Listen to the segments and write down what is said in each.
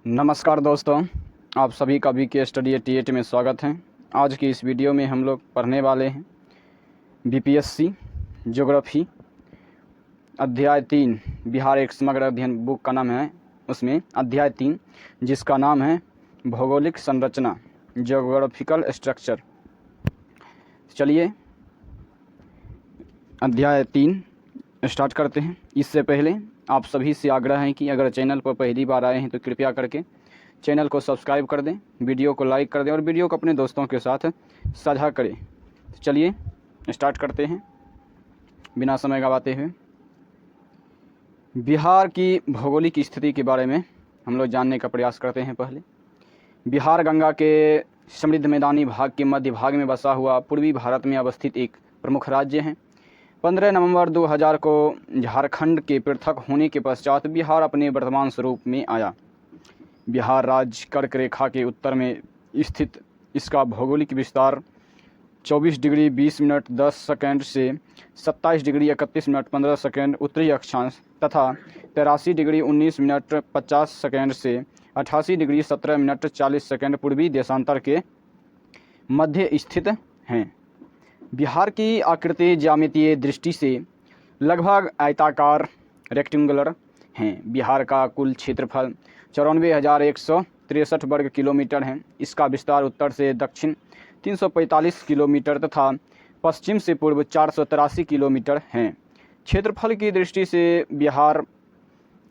नमस्कार दोस्तों, आप सभी का BK स्टडी 88 में स्वागत है। आज की इस वीडियो में हम लोग पढ़ने वाले हैं BPSC ज्योग्राफी अध्याय 3 बिहार एक समग्र अध्ययन बुक का नाम है, उसमें अध्याय 3 जिसका नाम है भौगोलिक संरचना ज्योग्राफिकल स्ट्रक्चर। चलिए अध्याय 3 स्टार्ट करते हैं। इससे पहले आप सभी से आग्रह है कि अगर चैनल पर पहली बार आए हैं तो कृपया करके चैनल को सब्सक्राइब कर दें, वीडियो को लाइक कर दें और वीडियो को अपने दोस्तों के साथ साझा करें। चलिए स्टार्ट करते हैं बिना समय गंवाते हुए। बिहार की भौगोलिक स्थिति के बारे में हम लोग जानने का प्रयास करते हैं। पहले बिहार गंगा के समृद्ध मैदानी भाग के मध्य भाग में बसा हुआ पूर्वी भारत में अवस्थित एक प्रमुख राज्य है। 15 नवंबर 2000 को झारखंड के पृथक होने के पश्चात बिहार अपने वर्तमान स्वरूप में आया। बिहार राज्य कर्क रेखा के उत्तर में स्थित इसका भौगोलिक विस्तार 24 डिग्री 20 मिनट 10 सेकंड से 27 डिग्री 31 मिनट 15 सेकंड उत्तरी अक्षांश तथा 83 डिग्री 19 मिनट 50 सेकंड से 88 डिग्री 17 मिनट 40 सेकंड पूर्वी देशांतर के मध्य स्थित हैं। बिहार की आकृति ज्यामितीय दृष्टि से लगभग आयताकार रेक्टेंगुलर हैं। बिहार का कुल क्षेत्रफल 94,163 वर्ग किलोमीटर है। इसका विस्तार उत्तर से दक्षिण 345 किलोमीटर तथा पश्चिम से पूर्व 483 किलोमीटर है। क्षेत्रफल की दृष्टि से बिहार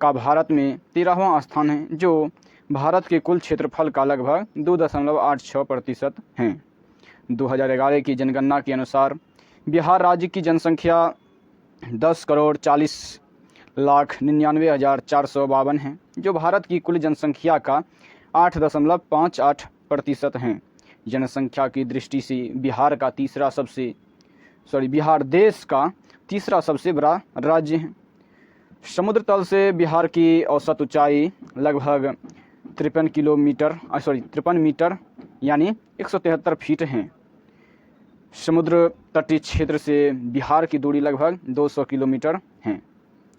का भारत में 13वां स्थान है, जो भारत के कुल क्षेत्रफल का लगभग 2.86% है। 2011 की जनगणना के अनुसार बिहार राज्य की जनसंख्या 10,40,99,452 है, जो भारत की कुल जनसंख्या का 8.58% है। जनसंख्या की दृष्टि से बिहार देश का तीसरा सबसे बड़ा राज्य है। समुद्र तल से बिहार की औसत ऊंचाई लगभग 53 मीटर यानी 173 फीट है। समुद्र तटीय क्षेत्र से बिहार की दूरी लगभग 200 किलोमीटर है।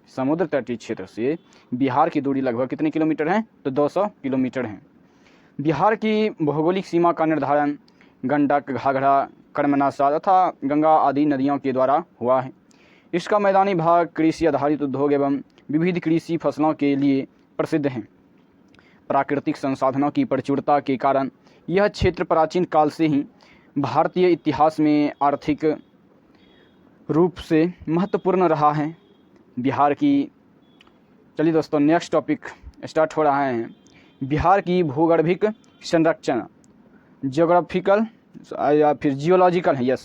समुद्र तटीय क्षेत्र से बिहार की दूरी लगभग कितने किलोमीटर है? तो 200 किलोमीटर है। बिहार की भौगोलिक सीमा का निर्धारण गंडक, घाघरा, कर्मनाशा तथा गंगा आदि नदियों के द्वारा हुआ है। इसका मैदानी भाग कृषि आधारित उद्योग एवं विविध कृषि फसलों के लिए प्रसिद्ध है। प्राकृतिक संसाधनों की प्रचुरता के कारण यह क्षेत्र प्राचीन काल से ही भारतीय इतिहास में आर्थिक रूप से महत्वपूर्ण रहा है। बिहार की चलिए दोस्तों नेक्स्ट टॉपिक स्टार्ट हो रहा है। बिहार की भूगर्भिक संरचना ज्योग्राफिकल या फिर जियोलॉजिकल है,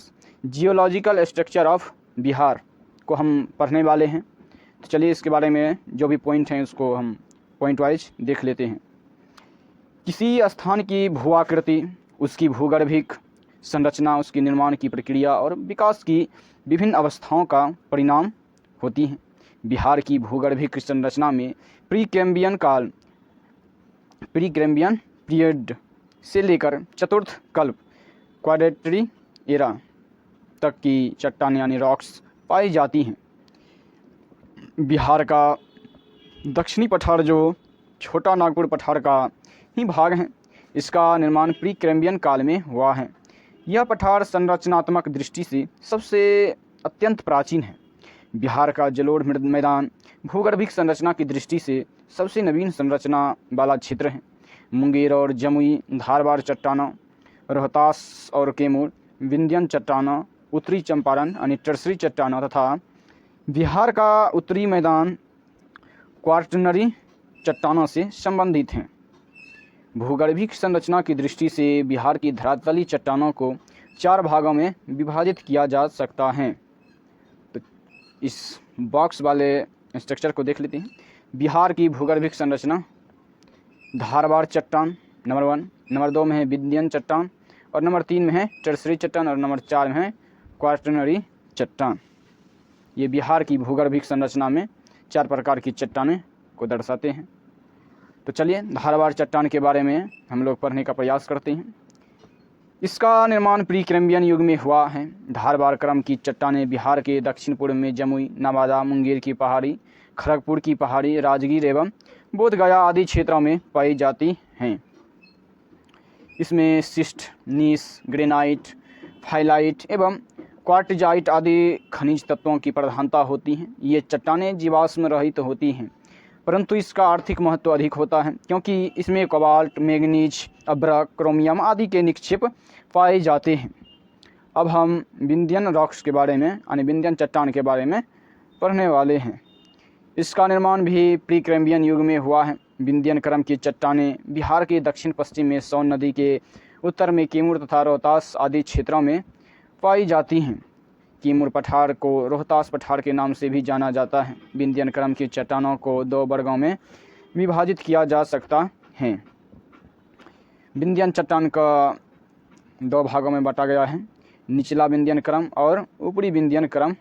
जियोलॉजिकल स्ट्रक्चर ऑफ बिहार को हम पढ़ने वाले हैं। तो चलिए इसके बारे में जो भी पॉइंट हैं उसको हम पॉइंट वाइज देख लेते हैं। किसी स्थान की भू आकृति, उसकी भूगर्भिक संरचना, उसके निर्माण की प्रक्रिया और विकास की विभिन्न अवस्थाओं का परिणाम होती हैं। बिहार की भूगर्भिक संरचना में प्री कैम्ब्रियन पीरियड से लेकर चतुर्थ कल्प क्वाड्रेटरी एरा तक की चट्टान यानी रॉक्स पाई जाती हैं। बिहार का दक्षिणी पठार जो छोटा नागपुर पठार का ही भाग है, इसका निर्माण प्री कैम्ब्रियन काल में हुआ है। यह पठार संरचनात्मक दृष्टि से सबसे अत्यंत प्राचीन है। बिहार का जलोढ़ मैदान भूगर्भिक संरचना की दृष्टि से सबसे नवीन संरचना वाला क्षेत्र है। मुंगेर और जमुई, धारवाड़ चट्टानों, रोहतास और कैमूर, विंध्यन चट्टानों, उत्तरी चंपारण यानी टर्सरी चट्टानों तथा बिहार का उत्तरी मैदान क्वार्टनरी चट्टानों से संबंधित हैं। भूगर्भिक संरचना की दृष्टि से बिहार की धरातली चट्टानों को 4 भागों में विभाजित किया जा सकता है। तो इस बॉक्स वाले स्ट्रक्चर को देख लेते हैं। बिहार की भूगर्भिक संरचना, धारवाड़ चट्टान नंबर 1, नंबर 2 में है विंध्यन चट्टान और नंबर 3 में है टर्सरी चट्टान और नंबर 4 में है क्वार्टनरी चट्टान। ये बिहार की भूगर्भिक संरचना में 4 प्रकार की चट्टानें को दर्शाते हैं। तो चलिए धारवाड़ चट्टान के बारे में हम लोग पढ़ने का प्रयास करते हैं। इसका निर्माण प्री कैम्ब्रियन युग में हुआ है। धारवाड़ क्रम की चट्टानें बिहार के दक्षिण पूर्व में जमुई, नवादा, मुंगेर की पहाड़ी, खड़गपुर की पहाड़ी, राजगीर एवं बोधगया आदि क्षेत्रों में पाई जाती हैं। इसमें सिस्ट, नीस, ग्रेनाइट, फाइलाइट एवं क्वार्टजाइट आदि खनिज तत्वों की प्रधानता होती हैं। ये चट्टानें जीवाश्म रहित होती हैं, परंतु इसका आर्थिक महत्व अधिक होता है क्योंकि इसमें कोबाल्ट, मैंगनीज, अभ्रक, क्रोमियम आदि के निक्षेप पाए जाते हैं। अब हम विंध्यन रॉक्स के बारे में यानी विंध्यन चट्टान के बारे में पढ़ने वाले हैं। इसका निर्माण भी प्री कैम्ब्रियन युग में हुआ है। विंध्यन क्रम की चट्टानें बिहार के दक्षिण पश्चिम में सोन नदी के उत्तर में कैमूर तथा रोहतास आदि क्षेत्रों में पाई जाती हैं। कैमूर पठार को रोहतास पठार के नाम से भी जाना जाता है। विंध्यन क्रम की चट्टानों को 2 वर्गों में विभाजित किया जा सकता है। विंध्यन चट्टान का 2 भागों में बांटा गया है, निचला विंध्यन क्रम और ऊपरी विंध्यन क्रम।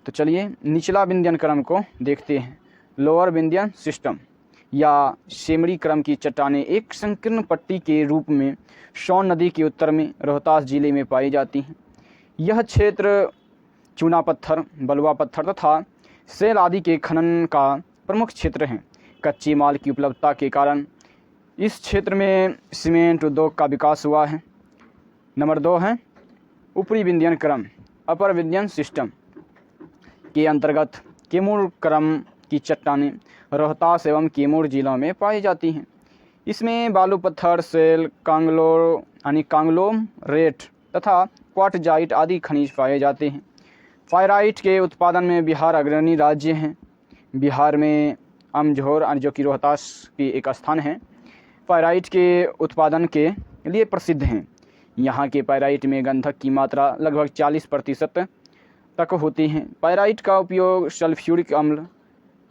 तो चलिए निचला विंध्यन क्रम को देखते हैं। लोअर विंध्यन सिस्टम या सेमरी क्रम की चट्टानें एक संकीर्ण पट्टी के रूप में सोन नदी के उत्तर में रोहतास जिले में पाई जाती हैं। यह क्षेत्र चूना पत्थर, बलुआ पत्थर तथा सेल आदि के खनन का प्रमुख क्षेत्र है। कच्चे माल की उपलब्धता के कारण इस क्षेत्र में सीमेंट उद्योग का विकास हुआ है। नंबर 2 है ऊपरी विंध्यन क्रम, अपर विंध्यन सिस्टम के अंतर्गत कैमूर क्रम की चट्टानें रोहतास एवं कैमूर जिलों में पाई जाती हैं। इसमें बालू पत्थर, सेल, कांग्लोमरेट तथा क्वार्टजाइट आदि खनिज पाए जाते हैं। फायराइट के उत्पादन में बिहार अग्रणी राज्य है। बिहार में अमझोर जो कि रोहतास की एक स्थान है, फायराइट के उत्पादन के लिए प्रसिद्ध हैं। यहाँ के पायराइट में गंधक की मात्रा लगभग 40% तक होती है। पायराइट का उपयोग सल्फ्यूरिक अम्ल,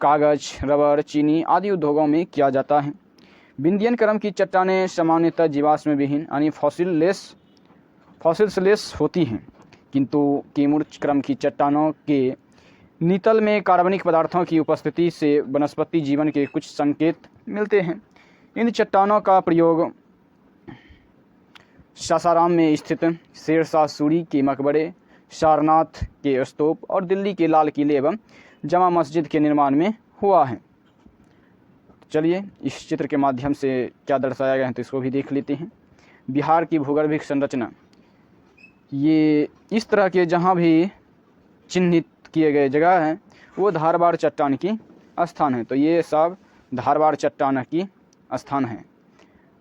कागज, रबर, चीनी आदि उद्योगों में किया जाता है। विंध्यन क्रम की चट्टानें सामान्यतः जीवाश्म विहीन यानी फॉसिल्सलेस होती हैं, किंतु कैमूर क्रम की चट्टानों के नितल में कार्बनिक पदार्थों की उपस्थिति से वनस्पति जीवन के कुछ संकेत मिलते हैं। इन चट्टानों का प्रयोग सासाराम में स्थित शेरशाह सूरी के मकबरे, सारनाथ के स्तूप और दिल्ली के लाल किले एवं जमा मस्जिद के निर्माण में हुआ है। चलिए इस चित्र के माध्यम से क्या दर्शाया गया है तो इसको भी देख लेते हैं। बिहार की भूगर्भिक संरचना, ये इस तरह के जहाँ भी चिन्हित किए गए जगह हैं वो धारबाड़ चट्टान की स्थान है। तो ये सब धारबाड़ चट्टान की स्थान है।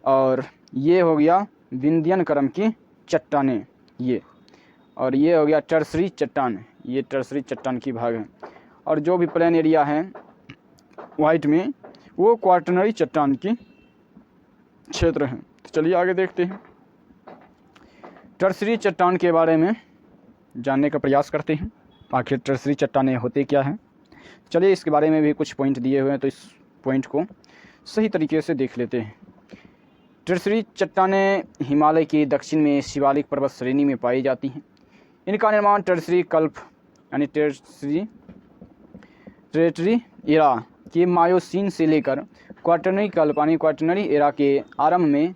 और ये हो गया विंध्यन क्रम की चट्टानें, ये और ये हो गया टर्सरी चट्टान, ये टर्सरी चट्टान की भाग है। और जो भी प्लेन एरिया है वाइट में वो क्वार्टनरी चट्टान की क्षेत्र है। तो चलिए आगे देखते हैं। टर्सरी चट्टान के बारे में जानने का प्रयास करते हैं, आखिर टर्सरी चट्टानें होते क्या हैं। चलिए इसके बारे में भी कुछ पॉइंट दिए हुए हैं, तो इस पॉइंट को सही तरीके से देख लेते हैं। टर्सरी चट्टानें हिमालय के दक्षिण में शिवालिक पर्वत श्रेणी में पाई जाती हैं। इनका निर्माण टर्सरी कल्प यानी टर्टरी एरा के मायोसीन से लेकर क्वाटरनरी कल्प यानी क्वाटरनरी एरा के आरंभ में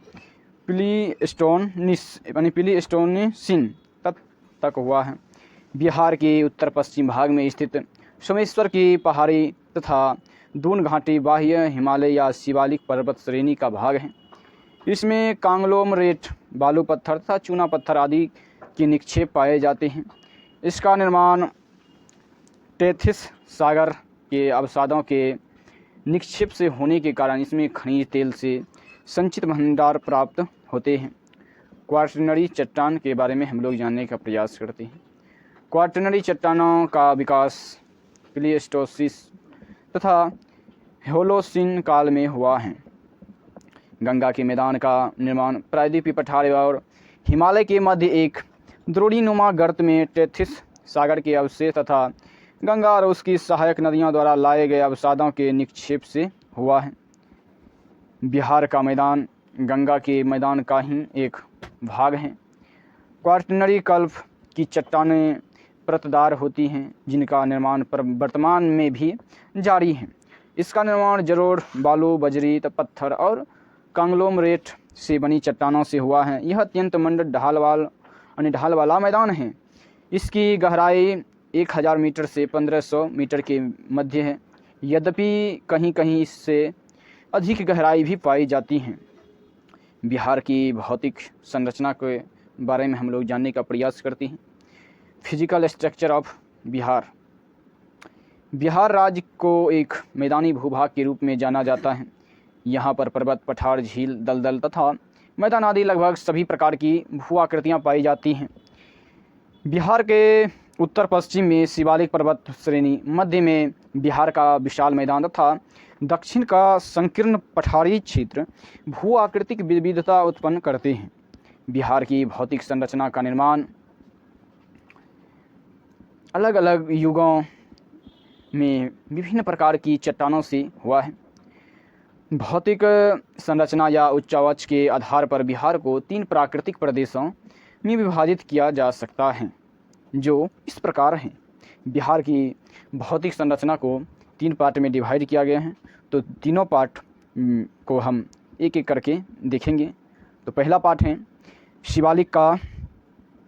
प्लीस्टोनीसिन तक हुआ है। बिहार के उत्तर पश्चिम भाग में स्थित सोमेश्वर की पहाड़ी तथा दून घाटी बाह्य हिमालय या शिवालिक पर्वत श्रेणी का भाग है। इसमें कांग्लोमरेट, बालू पत्थर तथा चूना पत्थर आदि के निक्षेप पाए जाते हैं। इसका निर्माण टेथिस सागर के अवसादों के निक्षेप से होने के कारण इसमें खनिज तेल से संचित भंडार प्राप्त होते हैं। क्वाटरनरी चट्टान के बारे में हम लोग जानने का प्रयास करते हैं। क्वाटरनरी चट्टानों का विकास प्लीस्टोसिस तथा होलोसिन काल में हुआ है। गंगा के मैदान का निर्माण प्रायद्वीपीय पठार और हिमालय के मध्य एक द्रोणीनुमा गर्त में टेथिस सागर के अवशेष तथा गंगा और उसकी सहायक नदियों द्वारा लाए गए अवसादों के निक्षेप से हुआ है। बिहार का मैदान गंगा के मैदान का ही एक भाग है। क्वाटरनरी कल्प की चट्टानें परतदार होती हैं, जिनका निर्माण वर्तमान में भी जारी है। इसका निर्माण जलोढ़, बालू, बजरी, पत्थर और कांग्लोमरेट से बनी चट्टानों से हुआ है। यह अत्यंत मंड ढाल वाला मैदान है। इसकी गहराई 1000 मीटर से 1500 मीटर के मध्य है। यद्यपि कहीं कहीं इससे अधिक गहराई भी पाई जाती है। बिहार की भौतिक संरचना के बारे में हम लोग जानने का प्रयास करते हैं। Physical structure of Bihar. Bihar राज्य को एक मैदानी भूभाग के रूप में जाना जाता है। यहाँ पर पर्वत, पठार, झील, दलदल तथा मैदान आदि लगभग सभी प्रकार की भू आकृतियाँ पाई जाती हैं। बिहार के उत्तर पश्चिम में शिवालिक पर्वत श्रेणी, मध्य में बिहार का विशाल मैदान तथा दक्षिण का संकीर्ण पठारी क्षेत्र भू आकृतिक विविधता उत्पन्न करते हैं। बिहार की भौतिक संरचना का निर्माण अलग अलग युगों में विभिन्न प्रकार की चट्टानों से हुआ है। भौतिक संरचना या उच्चावच के आधार पर बिहार को 3 प्राकृतिक प्रदेशों में विभाजित किया जा सकता है, जो इस प्रकार हैं। बिहार की भौतिक संरचना को 3 पार्ट में डिवाइड किया गया है, तो तीनों पार्ट को हम एक एक करके देखेंगे। तो पहला पार्ट है शिवालिक का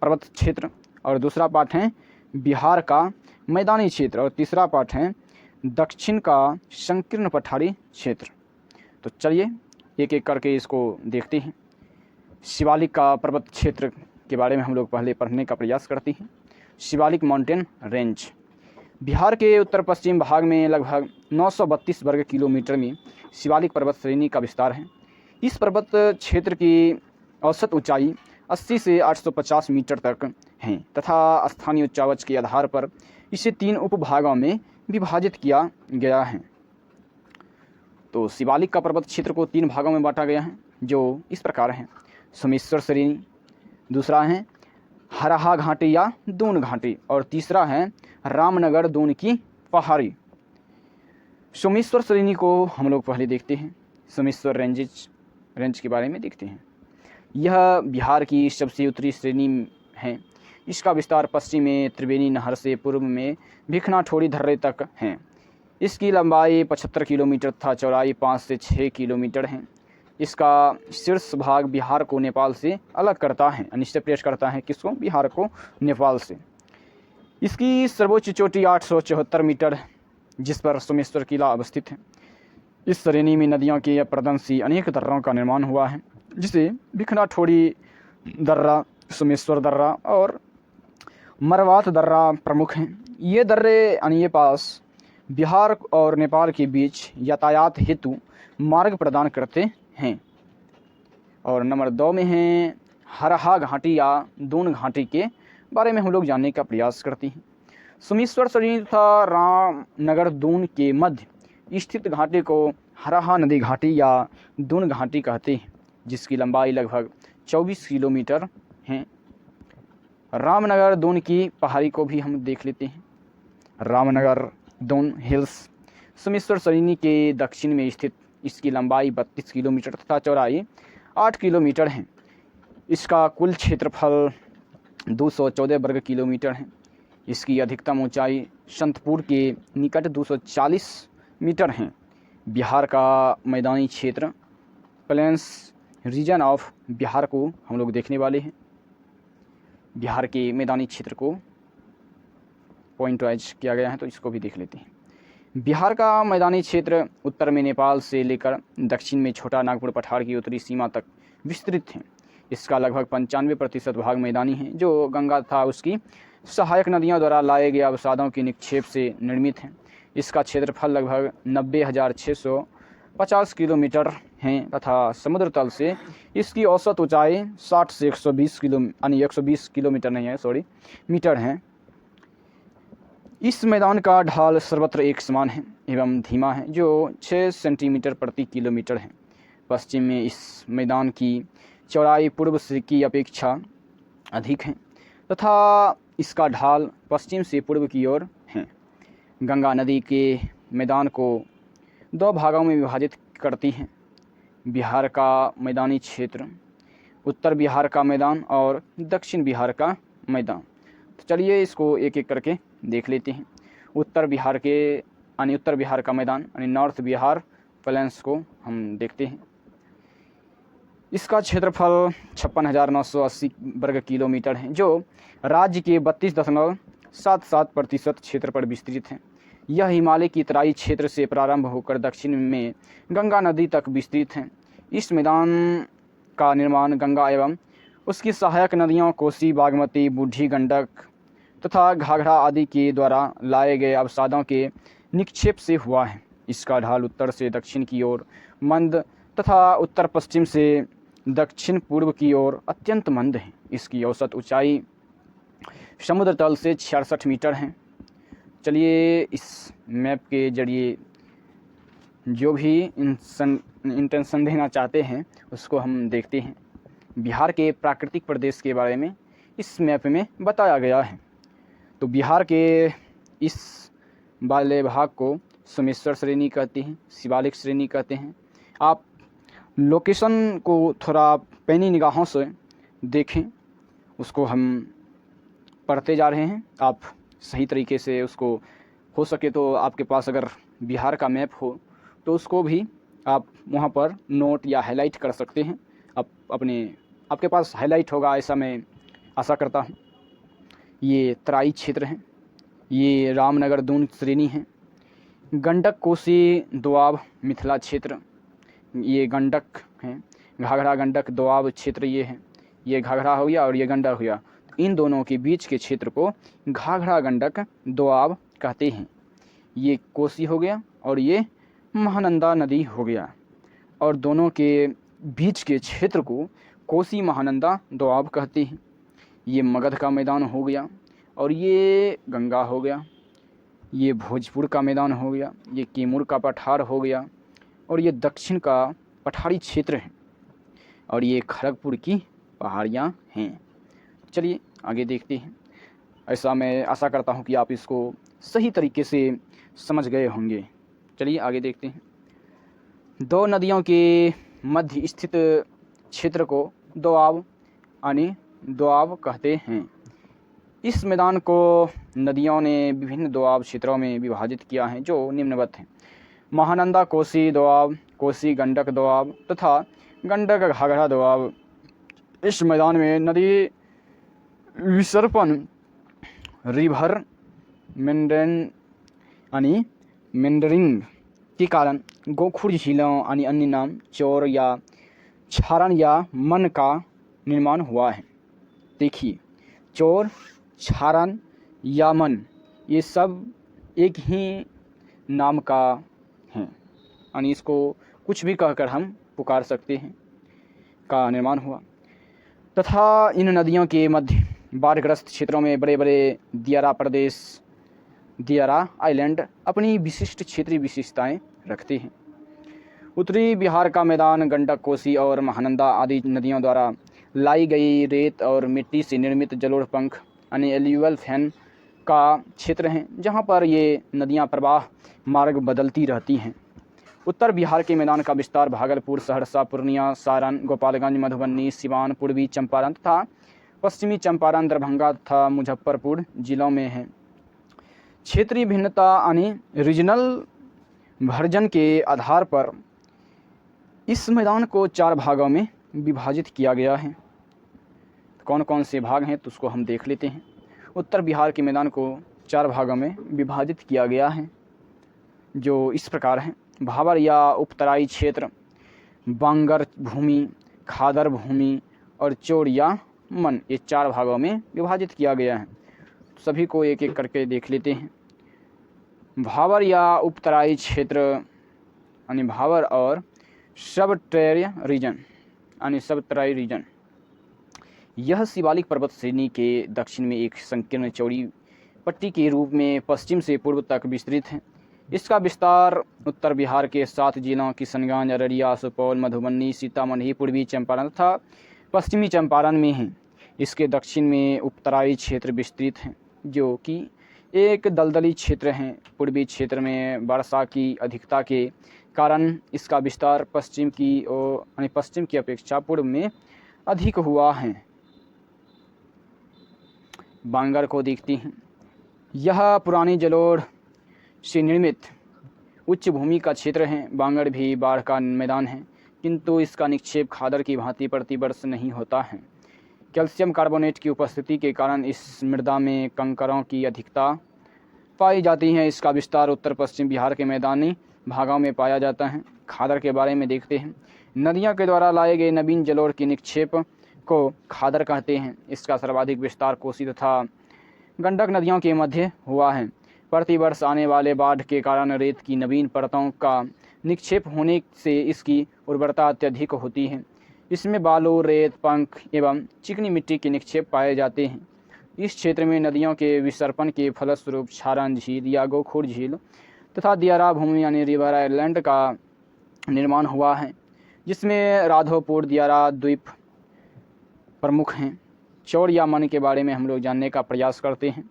पर्वत क्षेत्र, और दूसरा पार्ट है बिहार का मैदानी क्षेत्र, और तीसरा पार्ट है दक्षिण का संकीर्ण पठारी क्षेत्र। तो चलिए एक एक करके इसको देखते हैं। शिवालिक का पर्वत क्षेत्र के बारे में हम लोग पहले पढ़ने का प्रयास करते हैं। शिवालिक माउंटेन रेंज बिहार के उत्तर पश्चिम भाग में लगभग 932 वर्ग किलोमीटर में शिवालिक पर्वत श्रेणी का विस्तार है। इस पर्वत क्षेत्र की औसत ऊंचाई 80 से 850 मीटर तक है तथा स्थानीय उच्चावच के आधार पर इसे 3 उपभागों में विभाजित किया गया है। तो शिवालिक का पर्वत क्षेत्र को 3 भागों में बांटा गया है, जो इस प्रकार हैं। सोमेश्वर श्रेणी, दूसरा है हराहा घाटी या दून घाटी, और तीसरा है रामनगर दून की पहाड़ी। सोमेश्वर श्रेणी को हम लोग पहले देखते हैं। सोमेश्वर रेंज के बारे में देखते हैं। यह बिहार की सबसे उत्तरी श्रेणी है। इसका विस्तार पश्चिम में त्रिवेणी नहर से पूर्व में भिखनाठोड़ी धर्रे तक है। इसकी लंबाई 75 किलोमीटर तथा चौड़ाई 5 से 6 किलोमीटर है। इसका शीर्ष भाग बिहार को नेपाल से अलग करता है, यानी सेपरेट करता है किसको? बिहार को नेपाल से। इसकी सर्वोच्च चोटी 874 मीटर, जिस पर सोमेश्वर किला अवस्थित है। इस श्रेणी में नदियों के प्रदन से अनेक दर्रों का निर्माण हुआ है, जिसे भिखनाठोड़ी दर्रा, सोमेश्वर दर्रा और मरवात दर्रा प्रमुख हैं। ये दर्रे यानी ये पास बिहार और नेपाल के बीच यातायात हेतु मार्ग प्रदान करते हैं। और नंबर 2 में है हराहा घाटी या दून घाटी के बारे में हम लोग जानने का प्रयास करते हैं। सोमेश्वर श्रेणी तथा रामनगर दून के मध्य स्थित घाटी को हराहा नदी घाटी या दून घाटी कहते हैं, जिसकी लंबाई लगभग 24 किलोमीटर है। रामनगर दून की पहाड़ी को भी हम देख लेते हैं। रामनगर दून हिल्स सोमेश्वर श्रेणी के दक्षिण में स्थित। इसकी लंबाई 32 किलोमीटर तथा चौड़ाई 8 किलोमीटर है। इसका कुल क्षेत्रफल 214 वर्ग किलोमीटर है। इसकी अधिकतम ऊंचाई संतपुर के निकट 240 मीटर है। बिहार का मैदानी क्षेत्र, प्लेन्स रीजन ऑफ बिहार को हम लोग देखने वाले हैं। बिहार के मैदानी क्षेत्र को पॉइंट वाइज किया गया है, तो इसको भी देख लेते हैं। बिहार का मैदानी क्षेत्र उत्तर में नेपाल से लेकर दक्षिण में छोटा नागपुर पठार की उत्तरी सीमा तक विस्तृत है। इसका लगभग 95% भाग मैदानी है, जो गंगा तथा उसकी सहायक नदियों द्वारा लाए गए अवसादों के निक्षेप से निर्मित है। इसका क्षेत्रफल लगभग 90,650 किलोमीटर है तथा समुद्र तल से इसकी औसत ऊंचाई 60 से 120 किलोमीटर नहीं है, मीटर है। इस मैदान का ढाल सर्वत्र एक समान है एवं धीमा है, जो 6 सेंटीमीटर प्रति किलोमीटर है। पश्चिम में इस मैदान की चौड़ाई पूर्व से की अपेक्षा अधिक है तथा इसका ढाल पश्चिम से पूर्व की ओर है। गंगा नदी के मैदान को 2 भागों में विभाजित करती है। बिहार का मैदानी क्षेत्र, उत्तर बिहार का मैदान और दक्षिण बिहार का मैदान। तो चलिए इसको एक एक करके देख लेते हैं। उत्तर बिहार का मैदान यानी नॉर्थ बिहार प्लेन्स को हम देखते हैं। इसका क्षेत्रफल 56,980 वर्ग किलोमीटर है, जो राज्य के 32.77% क्षेत्र पर विस्तृत है। यह हिमालय की तराई क्षेत्र से प्रारंभ होकर दक्षिण में गंगा नदी तक विस्तृत है। इस मैदान का निर्माण गंगा एवं उसकी सहायक नदियों कोसी, बागमती, बूढ़ी गंडक तथा घाघरा आदि के द्वारा लाए गए अवसादों के निक्षेप से हुआ है। इसका ढाल उत्तर से दक्षिण की ओर मंद तथा उत्तर पश्चिम से दक्षिण पूर्व की ओर अत्यंत मंद है। इसकी औसत ऊंचाई समुद्र तल से 66 मीटर है। चलिए इस मैप के जरिए जो भी इंटेंशन देना चाहते हैं उसको हम देखते हैं। बिहार के प्राकृतिक प्रदेश के बारे में इस मैप में बताया गया है। तो बिहार के इस वाले भाग को सोमेश्वर श्रेणी कहते हैं, शिवालिक श्रेणी कहते हैं। आप लोकेशन को थोड़ा पैनी निगाहों से देखें, उसको हम पढ़ते जा रहे हैं। आप सही तरीके से उसको हो सके तो आपके पास अगर बिहार का मैप हो तो उसको भी आप वहाँ पर नोट या हाईलाइट कर सकते हैं। आपके पास हाईलाइट होगा ऐसा मैं आशा करता हूँ। ये तराई क्षेत्र है, ये रामनगर दून श्रेणी है, गंडक, कोसी, दोआब, मिथिला क्षेत्र ये गंडक हैं, घाघरा, गंडक, दोआब क्षेत्र ये है। ये घाघरा हो गया और ये गंडक हो गया। इन दोनों के बीच के क्षेत्र को घाघरा, गंडक, दोआब कहते हैं। ये कोसी हो गया और ये महानंदा नदी हो गया, और दोनों के बीच के क्षेत्र को कोसी, महानंदा, दोआब कहते हैं। ये मगध का मैदान हो गया और ये गंगा हो गया। ये भोजपुर का मैदान हो गया, ये कैमूर का पठार हो गया और ये दक्षिण का पठारी क्षेत्र है, और ये खड़गपुर की पहाड़ियाँ हैं। चलिए आगे देखते हैं। ऐसा मैं आशा करता हूँ कि आप इसको सही तरीके से समझ गए होंगे। चलिए आगे देखते हैं। दो नदियों के मध्य स्थित क्षेत्र को दोआब यानी दोआब कहते हैं। इस मैदान को नदियों ने विभिन्न दोआब क्षेत्रों में विभाजित किया है जो निम्नवत हैं: महानंदा, कोसी दोआब, कोसी गंडक दोआब तथा गंडक घाघरा दोआब। इस मैदान में नदी विसर्पण, रिवर मेंडरिंग के कारण गोखुर झीलों यानी अन्य नाम चोर या छारण या मन का निर्माण हुआ है। देखिए, चोर, छारण या मन ये सब एक ही नाम का हैं, यानी इसको कुछ भी कहकर हम पुकार सकते हैं, का निर्माण हुआ। तथा इन नदियों के मध्य बाढ़ग्रस्त क्षेत्रों में बड़े बड़े दियारा आइलैंड अपनी विशिष्ट क्षेत्रीय विशेषताएं रखते हैं। उत्तरी बिहार का मैदान गंडक, कोसी और महानंदा आदि नदियों द्वारा लाई गई रेत और मिट्टी से निर्मित जलोढ़ पंख यानी एल्यूवल फैन का क्षेत्र है, जहां पर ये नदियां प्रवाह मार्ग बदलती रहती हैं। उत्तर बिहार के मैदान का विस्तार भागलपुर, सहरसा, पूर्णिया, सारण, गोपालगंज, मधुबनी, सिवान, पूर्वी चंपारण तथा पश्चिमी चंपारण, दरभंगा तथा मुजफ्फरपुर जिलों में है। क्षेत्रीय भिन्नता यानी रीजनल वर्जन के आधार पर इस मैदान को 4 भागों में विभाजित किया गया है। कौन कौन से भाग हैं तो उसको हम देख लेते हैं। उत्तर बिहार के मैदान को 4 भागों में विभाजित किया गया है, जो इस प्रकार हैं: भाबर या उपतराई क्षेत्र, बांगर भूमि, खादर भूमि और चोर या मन, ये 4 भागों में विभाजित किया गया है। सभी को एक एक करके देख लेते हैं। भाबर या उपतराई क्षेत्र यानी भाबर और सबतराई रीजन, यह शिवालिक पर्वत श्रेणी के दक्षिण में एक संकीर्ण चौड़ी पट्टी के रूप में पश्चिम से पूर्व तक विस्तृत है। इसका विस्तार उत्तर बिहार के 7 जिलों किशनगंज, अररिया, सुपौल, मधुबनी, सीतामढ़ी, पूर्वी चंपारण तथा पश्चिमी चंपारण में है। इसके दक्षिण में उपतराई क्षेत्र विस्तृत है, जो कि एक दलदली क्षेत्र है। पूर्वी क्षेत्र में वर्षा की अधिकता के कारण इसका विस्तार पश्चिम की अपेक्षा पूर्व में अधिक हुआ है। बांगर को देखते हैं। यह पुरानी जलोढ़ से निर्मित उच्च भूमि का क्षेत्र है। बांगर भी बाढ़ का मैदान है, किंतु इसका निक्षेप खादर की भांति प्रतिवर्ष नहीं होता है। कैल्शियम कार्बोनेट की उपस्थिति के कारण इस मृदा में कंकरों की अधिकता पाई जाती हैं। इसका विस्तार उत्तर पश्चिम बिहार के मैदानी भागों में पाया जाता है। खादर के बारे में देखते हैं। नदियों के द्वारा लाए गए नवीन जलोढ़ के निक्षेप को खादर कहते हैं। इसका सर्वाधिक विस्तार कोसी तथा गंडक नदियों के मध्य हुआ है। प्रतिवर्ष आने वाले बाढ़ के कारण रेत की नवीन परतों का निक्षेप होने से इसकी उर्वरता अत्यधिक होती है। इसमें बालू, रेत, पंख एवं चिकनी मिट्टी के निक्षेप पाए जाते हैं। इस क्षेत्र में नदियों के विसर्पण के फलस्वरूप छारण झील या गोखुर झील तथा दियारा भूमि यानी रिवर आइलैंड का निर्माण हुआ है, जिसमें राधोपुर दियारा द्वीप प्रमुख हैं। चौड़ या मन के बारे में हम लोग जानने का प्रयास करते हैं।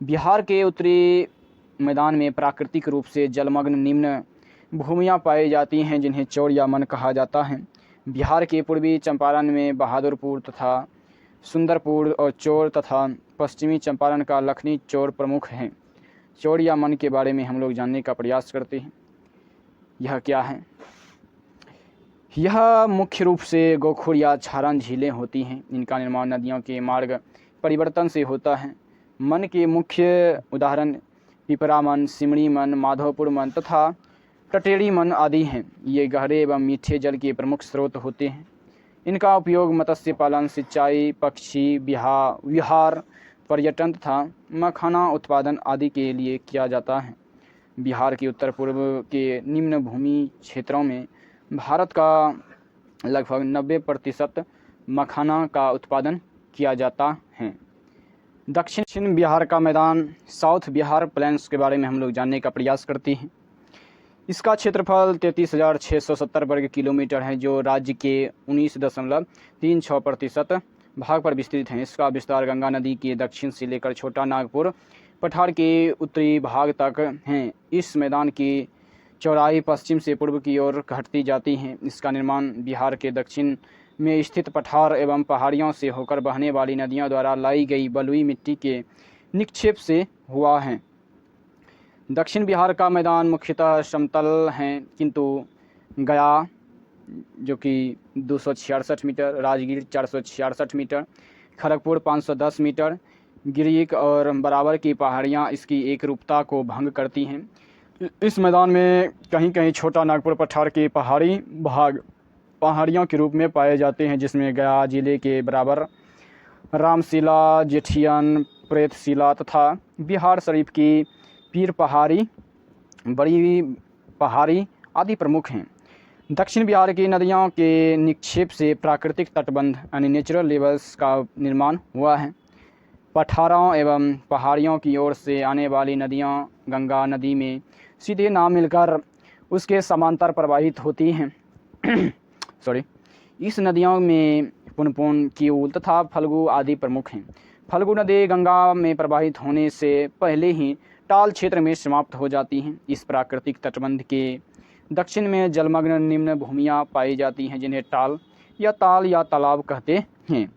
बिहार के उत्तरी मैदान में प्राकृतिक रूप से जलमग्न निम्न भूमियाँ पाई जाती हैं, जिन्हें चौड़ या मन कहा जाता है। बिहार के पूर्वी चंपारण में बहादुरपुर तथा सुंदरपुर और चौड़ तथा पश्चिमी चंपारण का लखनी चौड़ प्रमुख हैं। चौड़ या मन के बारे में हम लोग जानने का प्रयास करते हैं। यह क्या है? यह मुख्य रूप से गोखुर या छारण झीलें होती हैं। इनका निर्माण नदियों के मार्ग परिवर्तन से होता है। मन के मुख्य उदाहरण पिपरा मन, सिमड़ी मन, माधोपुर मन तथा टटेड़ी मन आदि हैं। ये गहरे एवं मीठे जल के प्रमुख स्रोत होते हैं। इनका उपयोग मत्स्य पालन, सिंचाई, पक्षी विहार, पर्यटन तथा मखाना उत्पादन आदि के लिए किया जाता है। बिहार के उत्तर पूर्व के निम्न भूमि क्षेत्रों में भारत का लगभग 90% मखाना का उत्पादन किया जाता है। दक्षिण बिहार का मैदान, साउथ बिहार प्लेन्स के बारे में हम लोग जानने का प्रयास करते हैं। इसका क्षेत्रफल 33,670 वर्ग किलोमीटर है, जो राज्य के 19.36% भाग पर विस्तृत है। इसका विस्तार गंगा नदी के दक्षिण से लेकर छोटा नागपुर पठार के उत्तरी भाग तक है। इस मैदान की चौड़ाई पश्चिम से पूर्व की ओर घटती जाती है। इसका निर्माण बिहार के दक्षिण में स्थित पठार एवं पहाड़ियों से होकर बहने वाली नदियों द्वारा लाई गई बलुई मिट्टी के निक्षेप से हुआ है। दक्षिण बिहार का मैदान मुख्यतः समतल है, किंतु गया जो कि 266 meter, Rajgir 466 meter, Kharagpur 510 meter, Girik और बराबर की पहाड़ियाँ इसकी एक रूपता को भंग करती हैं। इस मैदान में कहीं कहीं छोटा नागपुर पठार के पहाड़ी भाग पहाड़ियों के रूप में पाए जाते हैं, जिसमें गया जिले के बराबर रामशिला, जेठियन, प्रेतशिला तथा बिहार शरीफ की पीर पहाड़ी, बड़ी पहाड़ी आदि प्रमुख हैं। दक्षिण बिहार की नदियों के निक्षेप से प्राकृतिक तटबंध यानी नेचुरल लेवल्स का निर्माण हुआ है। पठारों एवं पहाड़ियों की ओर से आने वाली नदियाँ गंगा नदी में सीधे ना मिलकर उसके समांतर प्रवाहित होती हैं। इस नदियों में पुनपुन, किऊल तथा फल्गु आदि प्रमुख हैं। फल्गु नदी गंगा में प्रवाहित होने से पहले ही टाल क्षेत्र में समाप्त हो जाती हैं। इस प्राकृतिक तटबंध के दक्षिण में जलमग्न निम्न भूमियाँ पाई जाती हैं, जिन्हें टाल या ताल या तालाब कहते हैं।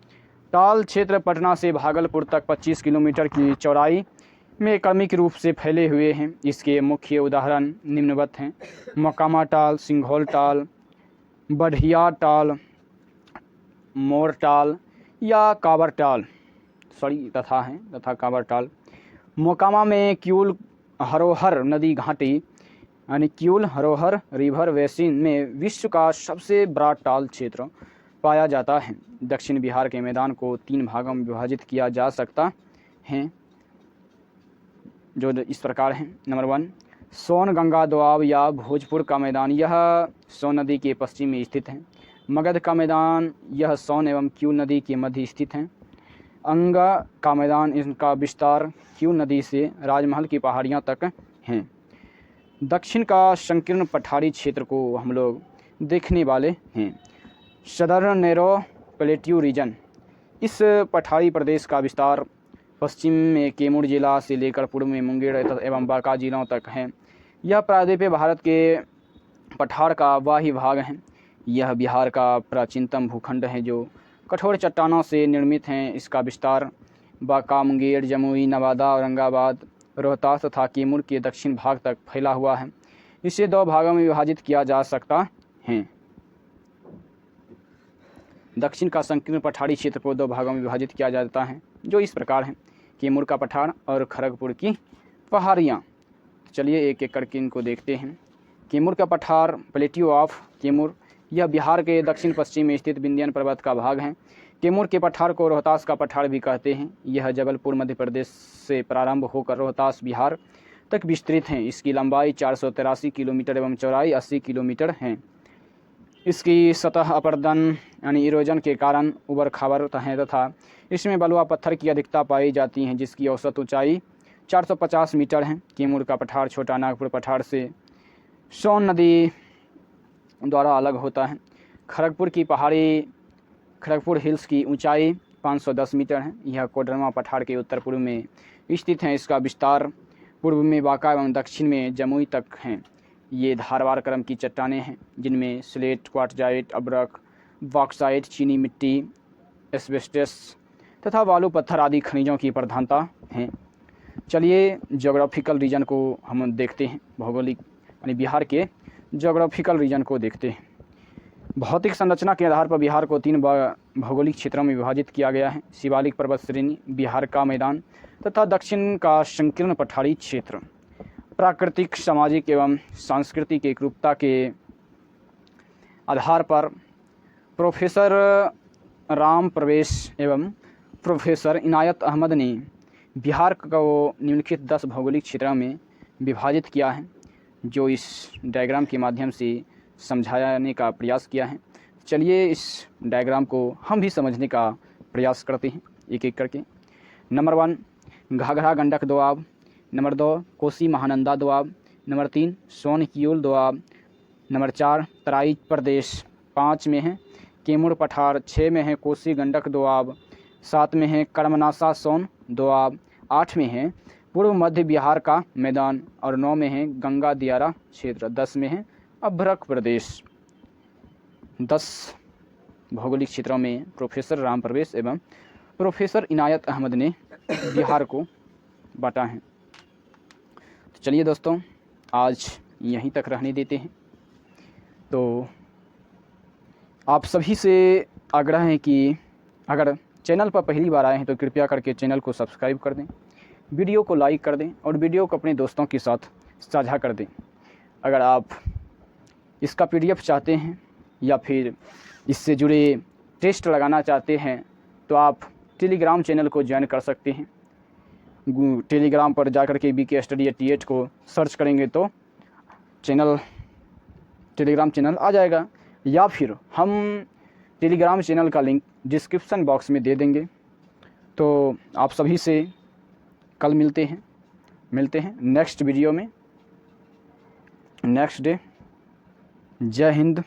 टाल क्षेत्र पटना से भागलपुर तक 25 किलोमीटर की चौड़ाई में क्रमिक रूप से फैले हुए हैं। इसके मुख्य उदाहरण निम्नवत हैं: मोकामा टाल, सिंघोल टाल, बढ़िया टाल, मोर टाल या काबर टाल तथा काबर टाल। मोकामा में क्यूल हरोहर नदी घाटी यानी क्यूल हरोहर रिवर बेसिन में विश्व का सबसे बड़ा टाल क्षेत्र पाया जाता है। दक्षिण बिहार के मैदान को 3 भागों में विभाजित किया जा सकता है, जो इस प्रकार हैं। नंबर 1, सोन गंगा दोआब या भोजपुर का मैदान, यह सोन नदी के पश्चिम में स्थित है। मगध का मैदान, यह सोन एवं क्यूल नदी के मध्य स्थित है। अंगा का मैदान, इनका विस्तार क्यूल नदी से राजमहल की पहाड़ियाँ तक हैं। दक्षिण का संकीर्ण पठारी क्षेत्र को हम लोग देखने वाले हैं। सदर्न नैरो प्लेट्यू रीजन, इस पठारी प्रदेश का विस्तार पश्चिम में कैमूर जिला से लेकर पूर्व में मुंगेर एवं बांका जिलों तक है। यह प्रायद्वीपीय भारत के पठार का वाही भाग है। यह बिहार का प्राचीनतम भूखंड है, जो कठोर चट्टानों से निर्मित हैं। इसका विस्तार बांका, मुंगेर, जमुई, नवादा, औरंगाबाद, रोहतास तथा कैमूर के दक्षिण भाग तक फैला हुआ है। इसे 2 भागों में विभाजित किया जा सकता है। दक्षिण का संकीर्ण पठारी क्षेत्र को 2 भागों में विभाजित किया जाता है, जो इस प्रकार है: कैमूर का पठार और खड़गपुर की पहाड़ियाँ। चलिए एक एक करके इनको देखते हैं। कैमूर का पठार, प्लेट्यू ऑफ कैमूर, यह बिहार के दक्षिण पश्चिम में स्थित विंध्याचल पर्वत का भाग है। कैमूर के पठार को रोहतास का पठार भी कहते हैं। यह जबलपुर मध्य प्रदेश से प्रारंभ होकर रोहतास बिहार तक विस्तृत है। इसकी लंबाई 483 किलोमीटर एवं चौड़ाई 80 किलोमीटर है। इसकी सतह अपरदन यानी इरोजन के कारण उबड़ खाबड़ है तथा इसमें बलुआ पत्थर की अधिकता पाई जाती है, जिसकी औसत ऊंचाई 450 मीटर है। कैमूर का पठार छोटा नागपुर पठार से सोन नदी द्वारा अलग होता है। खड़गपुर की पहाड़ी, खड़गपुर हिल्स की ऊंचाई 510 मीटर है। यह कोडरमा पठार के उत्तर पूर्व में स्थित है। इसका विस्तार पूर्व में बांका एवं दक्षिण में जमुई तक है। ये धारवार क्रम की चट्टानें हैं, जिनमें स्लेट, क्वार्टजाइट, अब्रक, बॉक्साइट, चीनी मिट्टी, एस्बेस्टस तथा बालू पत्थर आदि खनिजों की प्रधानता है। चलिए ज्योग्राफिकल रीजन को हम देखते हैं। भौगोलिक यानी बिहार के ज्योग्राफिकल रीजन को देखते हैं। भौतिक संरचना के आधार पर बिहार को 3 भौगोलिक क्षेत्रों में विभाजित किया गया है। शिवालिक पर्वत श्रेणी, बिहार का मैदान तथा दक्षिण का संकीर्ण पठारी क्षेत्र। प्राकृतिक, सामाजिक एवं सांस्कृतिक एकरूपता के आधार पर प्रोफेसर राम प्रवेश एवं प्रोफेसर इनायत अहमद ने बिहार को निम्नलिखित 10 भौगोलिक क्षेत्रों में विभाजित किया है, जो इस डायग्राम के माध्यम से समझाने का प्रयास किया है। चलिए इस डायग्राम को हम भी समझने का प्रयास करते हैं एक एक करके। Number 1 Ghaghara Gandak Doab, number 2 Kosi Mahananda Doab, number 3 Son Kiul Doab, number 4 Terai प्रदेश, 5 में है कैमूर पठार, 6 में है कोसी गंडक दोआब, 7 में है कर्मनासा सोन दोआब, 8 में है पूर्व मध्य बिहार का मैदान और 9 में है गंगा दियारा क्षेत्र, 10 में है अभ्रक प्रदेश। 10 भौगोलिक क्षेत्रों में प्रोफेसर राम प्रवेश एवं प्रोफेसर इनायत अहमद ने बिहार को बांटा है। तो चलिए दोस्तों, आज यहीं तक रहने देते हैं। तो आप सभी से आग्रह है कि अगर चैनल पर पहली बार आए हैं तो कृपया करके चैनल को सब्सक्राइब कर दें, वीडियो को लाइक कर दें और वीडियो को अपने दोस्तों के साथ साझा कर दें। अगर आप इसका PDF चाहते हैं या फिर इससे जुड़े टेस्ट लगाना चाहते हैं तो आप टेलीग्राम चैनल को ज्वाइन कर सकते हैं। टेलीग्राम पर जाकर के BK स्टडी 88 को सर्च करेंगे तो टेलीग्राम चैनल आ जाएगा, या फिर हम टेलीग्राम चैनल का लिंक डिस्क्रिप्शन बॉक्स में दे देंगे। तो आप सभी से कल मिलते हैं नेक्स्ट वीडियो में, नेक्स्ट डे। जय हिंद,